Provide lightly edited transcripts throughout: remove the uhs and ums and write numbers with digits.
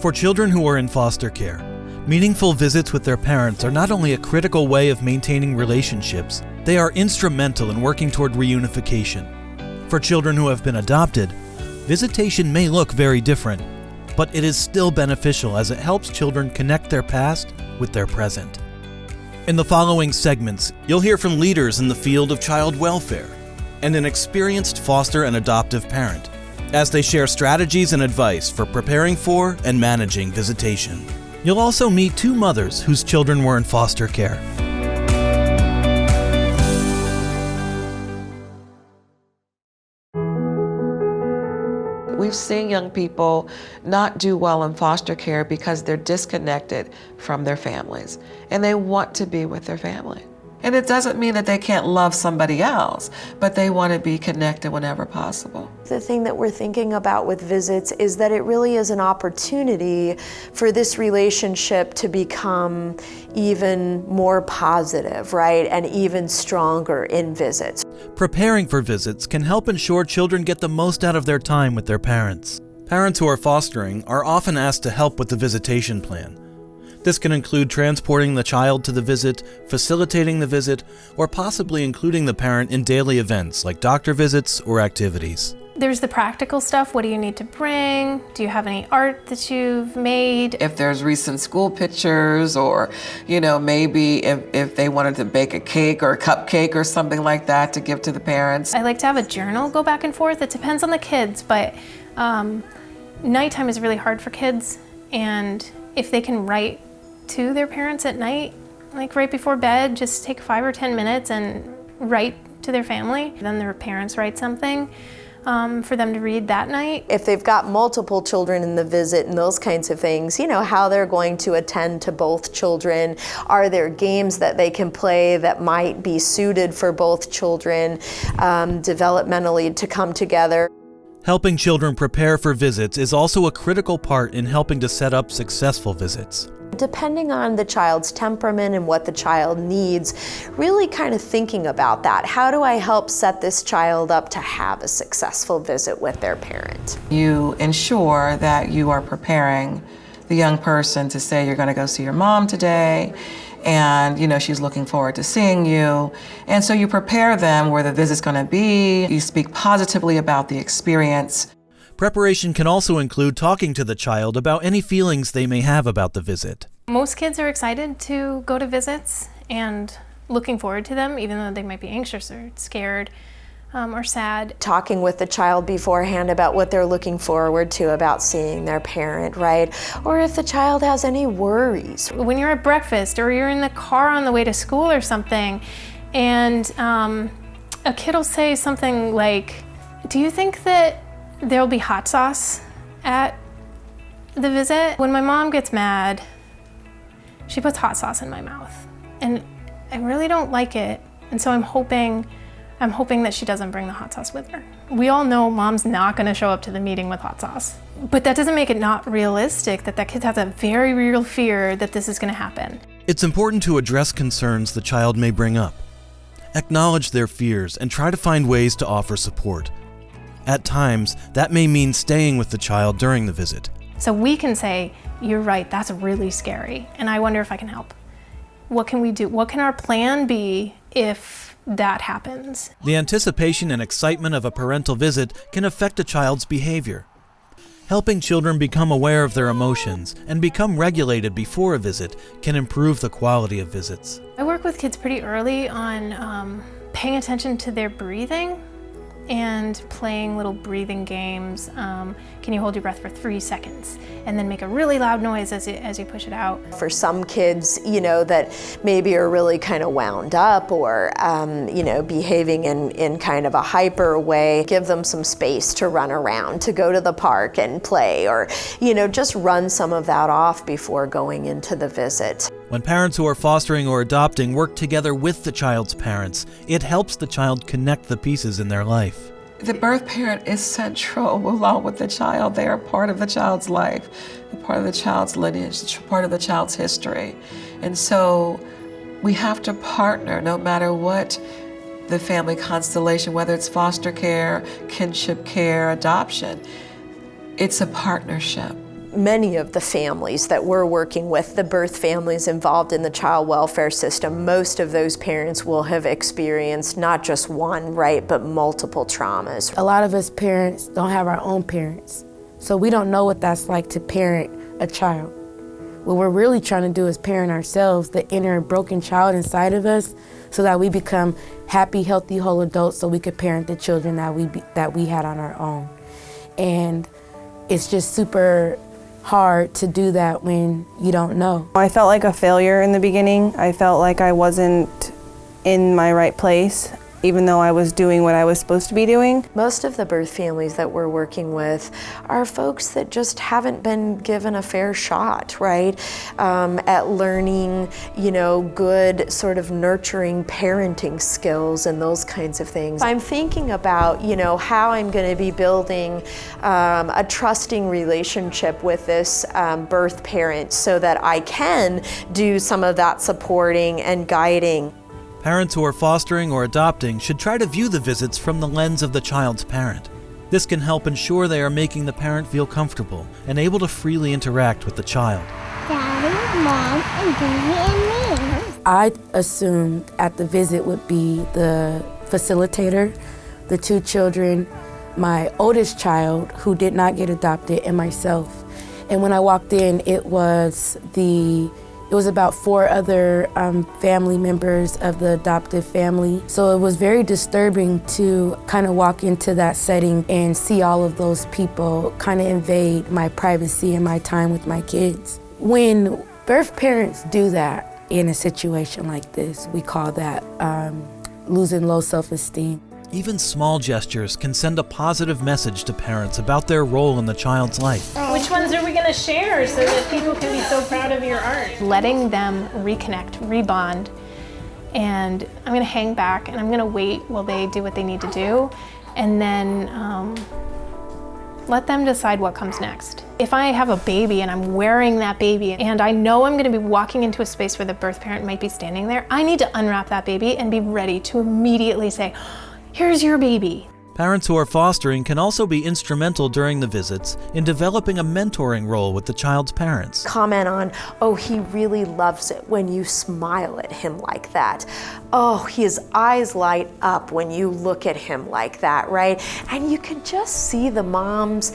For children who are in foster care, meaningful visits with their parents are not only a critical way of maintaining relationships, they are instrumental in working toward reunification. For children who have been adopted, visitation may look very different, but it is still beneficial as it helps children connect their past with their present. In the following segments, you'll hear from leaders in the field of child welfare and an experienced foster and adoptive parent as they share strategies and advice for preparing for and managing visitation. You'll also meet two mothers whose children were in foster care. We've seen young people not do well in foster care because they're disconnected from their families and they want to be with their family. And it doesn't mean that they can't love somebody else, but they want to be connected whenever possible. The thing that we're thinking about with visits is that it really is an opportunity for this relationship to become even more positive, right? And even stronger in visits. Preparing for visits can help ensure children get the most out of their time with their parents. Parents who are fostering are often asked to help with the visitation plan. This can include transporting the child to the visit, facilitating the visit, or possibly including the parent in daily events like doctor visits or activities. There's the practical stuff. What do you need to bring? Do you have any art that you've made? If there's recent school pictures or, maybe if they wanted to bake a cake or a cupcake or something like that to give to the parents. I like to have a journal go back and forth. It depends on the kids, but nighttime is really hard for kids. And if they can write to their parents at night, like right before bed, just take 5 or 10 minutes and write to their family. Then their parents write something for them to read that night. If they've got multiple children in the visit and those kinds of things, how they're going to attend to both children. Are there games that they can play that might be suited for both children developmentally to come together? Helping children prepare for visits is also a critical part in helping to set up successful visits. Depending on the child's temperament and what the child needs, really kind of thinking about that. How do I help set this child up to have a successful visit with their parent? You ensure that you are preparing the young person to say you're going to go see your mom today, and she's looking forward to seeing you. And so you prepare them where the visit's going to be. You speak positively about the experience. Preparation can also include talking to the child about any feelings they may have about the visit. Most kids are excited to go to visits and looking forward to them, even though they might be anxious or scared or sad. Talking with the child beforehand about what they're looking forward to about seeing their parent, right? Or if the child has any worries. When you're at breakfast or you're in the car on the way to school or something, and a kid will say something like, "Do you think that there'll be hot sauce at the visit?" When my mom gets mad, she puts hot sauce in my mouth, and I really don't like it, and so I'm hoping that she doesn't bring the hot sauce with her. We all know mom's not gonna show up to the meeting with hot sauce, but that doesn't make it not realistic that kid has a very real fear that this is gonna happen. It's important to address concerns the child may bring up. Acknowledge their fears and try to find ways to offer support. At times, that may mean staying with the child during the visit. So we can say, "You're right, that's really scary, and I wonder if I can help. What can we do? What can our plan be if that happens?" The anticipation and excitement of a parental visit can affect a child's behavior. Helping children become aware of their emotions and become regulated before a visit can improve the quality of visits. I work with kids pretty early on paying attention to their breathing and playing little breathing games. Can you hold your breath for 3 seconds and then make a really loud noise as you push it out? For some kids, that maybe are really kind of wound up or, behaving in kind of a hyper way, give them some space to run around, to go to the park and play, or, just run some of that off before going into the visit. When parents who are fostering or adopting work together with the child's parents, it helps the child connect the pieces in their life. The birth parent is central along with the child. They are part of the child's life, part of the child's lineage, part of the child's history. And so we have to partner no matter what the family constellation, whether it's foster care, kinship care, adoption. It's a partnership. many of the families that we're working with, the birth families involved in the child welfare system, most of those parents will have experienced not just one, right, but multiple traumas. A lot of us parents don't have our own parents, so we don't know what that's like to parent a child. What we're really trying to do is parent ourselves, the inner broken child inside of us, so that we become happy, healthy, whole adults, so we could parent the children that we had on our own. And it's just super hard to do that when you don't know. I felt like a failure in the beginning. I felt like I wasn't in my right place, even though I was doing what I was supposed to be doing. Most of the birth families that we're working with are folks that just haven't been given a fair shot, right, at learning, good sort of nurturing parenting skills and those kinds of things. I'm thinking about, how I'm going to be building a trusting relationship with this birth parent so that I can do some of that supporting and guiding. Parents who are fostering or adopting should try to view the visits from the lens of the child's parent. This can help ensure they are making the parent feel comfortable and able to freely interact with the child. Daddy, Mom, and Dee and me. I assumed at the visit would be the facilitator, the two children, my oldest child who did not get adopted, and myself. And when I walked in, it was about 4 other family members of the adoptive family. So it was very disturbing to kind of walk into that setting and see all of those people kind of invade my privacy and my time with my kids. When birth parents do that in a situation like this, we call that losing low self-esteem. Even small gestures can send a positive message to parents about their role in the child's life. Which ones are we going to share so that people can be so proud of your art? Letting them reconnect, rebond, and I'm going to hang back and I'm going to wait while they do what they need to do, and then let them decide what comes next. If I have a baby and I'm wearing that baby and I know I'm going to be walking into a space where the birth parent might be standing there, I need to unwrap that baby and be ready to immediately say, "Here's your baby." Parents who are fostering can also be instrumental during the visits in developing a mentoring role with the child's parents. Comment on, "Oh, he really loves it when you smile at him like that. Oh, his eyes light up when you look at him like that," right? And you can just see the mom's,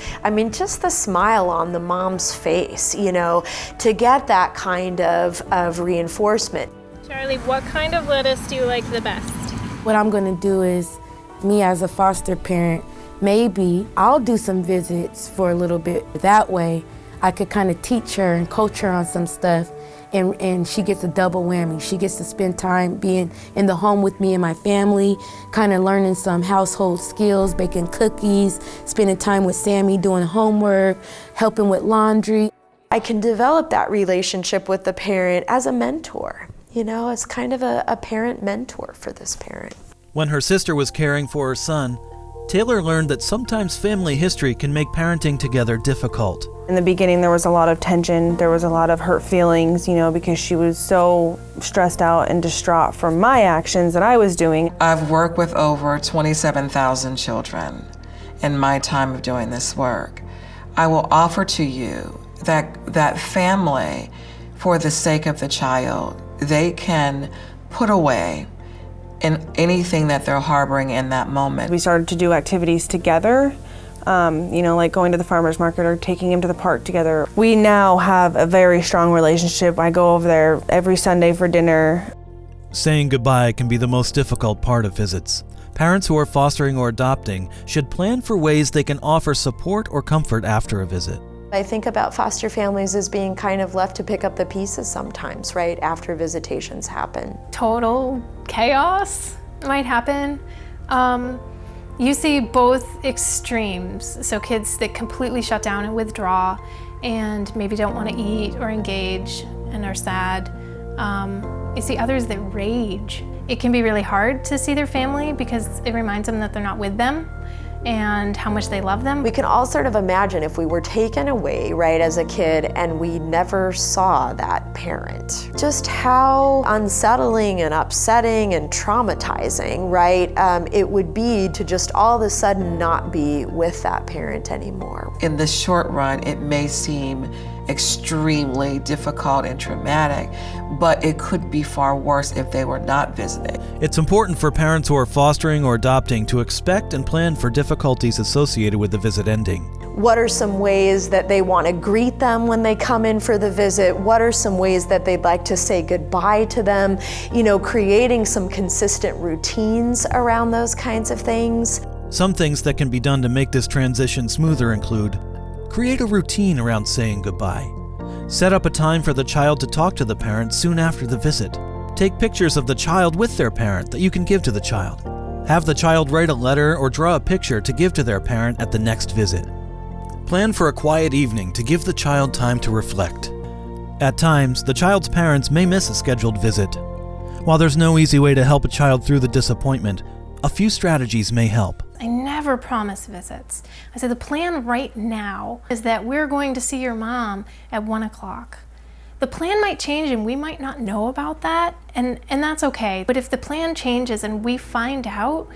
just the smile on the mom's face, to get that kind of reinforcement. Charlie, what kind of lettuce do you like the best? What I'm going to do is, me as a foster parent, maybe I'll do some visits for a little bit. That way I could kind of teach her and coach her on some stuff, and she gets a double whammy. She gets to spend time being in the home with me and my family, kind of learning some household skills, baking cookies, spending time with Sammy doing homework, helping with laundry. I can develop that relationship with the parent as a mentor. It's kind of a parent mentor for this parent. When her sister was caring for her son, Taylor learned that sometimes family history can make parenting together difficult. In the beginning, there was a lot of tension. There was a lot of hurt feelings, because she was so stressed out and distraught from my actions that I was doing. I've worked with over 27,000 children in my time of doing this work. I will offer to you that family, for the sake of the child, they can put away in anything that they're harboring in that moment. We started to do activities together, like going to the farmer's market or taking him to the park together. We now have a very strong relationship. I go over there every Sunday for dinner. Saying goodbye can be the most difficult part of visits. Parents who are fostering or adopting should plan for ways they can offer support or comfort after a visit. I think about foster families as being kind of left to pick up the pieces sometimes, right, after visitations happen. Total chaos might happen. You see both extremes, so kids that completely shut down and withdraw and maybe don't want to eat or engage and are sad. You see others that rage. It can be really hard to see their family because it reminds them that they're not with them. and how much they love them. We can all sort of imagine if we were taken away, right, as a kid and we never saw that parent. Just how unsettling and upsetting and traumatizing, right, it would be to just all of a sudden not be with that parent anymore. In the short run, it may seem extremely difficult and traumatic, but it could be far worse if they were not visiting. It's important for parents who are fostering or adopting to expect and plan for difficulties associated with the visit ending. What are some ways that they want to greet them when they come in for the visit? What are some ways that they'd like to say goodbye to them? You know, creating some consistent routines around those kinds of things. Some things that can be done to make this transition smoother include: create a routine around saying goodbye. Set up a time for the child to talk to the parent soon after the visit. Take pictures of the child with their parent that you can give to the child. Have the child write a letter or draw a picture to give to their parent at the next visit. Plan for a quiet evening to give the child time to reflect. At times, the child's parents may miss a scheduled visit. While there's no easy way to help a child through the disappointment, a few strategies may help. I never promise visits. I said the plan right now is that we're going to see your mom at 1 o'clock. The plan might change and we might not know about that, and that's okay. But if the plan changes and we find out,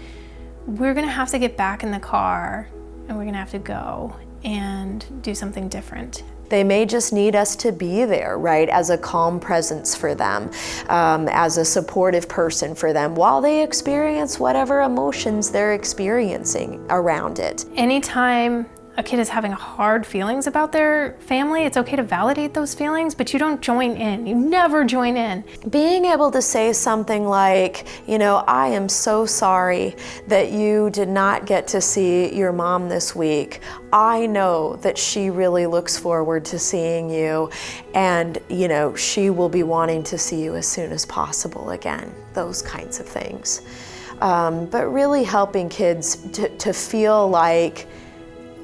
we're gonna have to get back in the car and we're gonna have to go and do something different. They may just need us to be there, right, as a calm presence for them, as a supportive person for them while they experience whatever emotions they're experiencing around it. Anytime a kid is having hard feelings about their family, it's okay to validate those feelings, but you don't join in. You never join in. Being able to say something like, you know, I am so sorry that you did not get to see your mom this week. I know that she really looks forward to seeing you, and, you know, she will be wanting to see you as soon as possible again. Those kinds of things. But really helping kids to feel like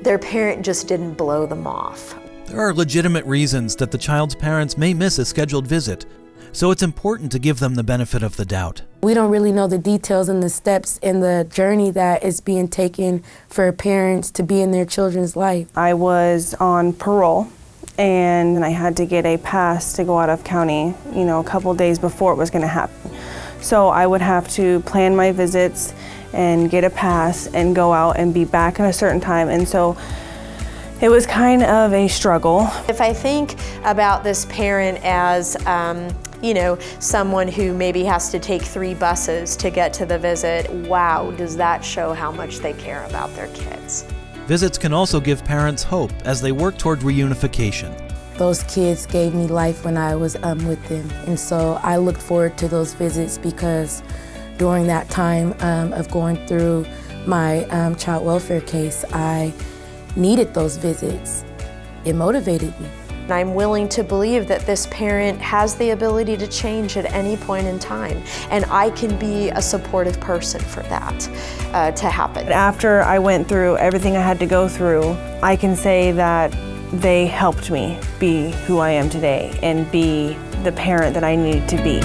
their parent just didn't blow them off. There are legitimate reasons that the child's parents may miss a scheduled visit, so it's important to give them the benefit of the doubt. We don't really know the details and the steps and the journey that is being taken for parents to be in their children's life. I was on parole and I had to get a pass to go out of county, you know, a couple days before it was going to happen. So I would have to plan my visits and get a pass and go out and be back at a certain time. And so it was kind of a struggle. If I think about this parent as, you know, someone who maybe has to take 3 buses to get to the visit, wow, does that show how much they care about their kids. Visits can also give parents hope as they work toward reunification. Those kids gave me life when I was with them, and so I looked forward to those visits because during that time of going through my child welfare case, I needed those visits. It motivated me. I'm willing to believe that this parent has the ability to change at any point in time, and I can be a supportive person for that to happen. After I went through everything I had to go through, I can say that they helped me be who I am today and be the parent that I needed to be.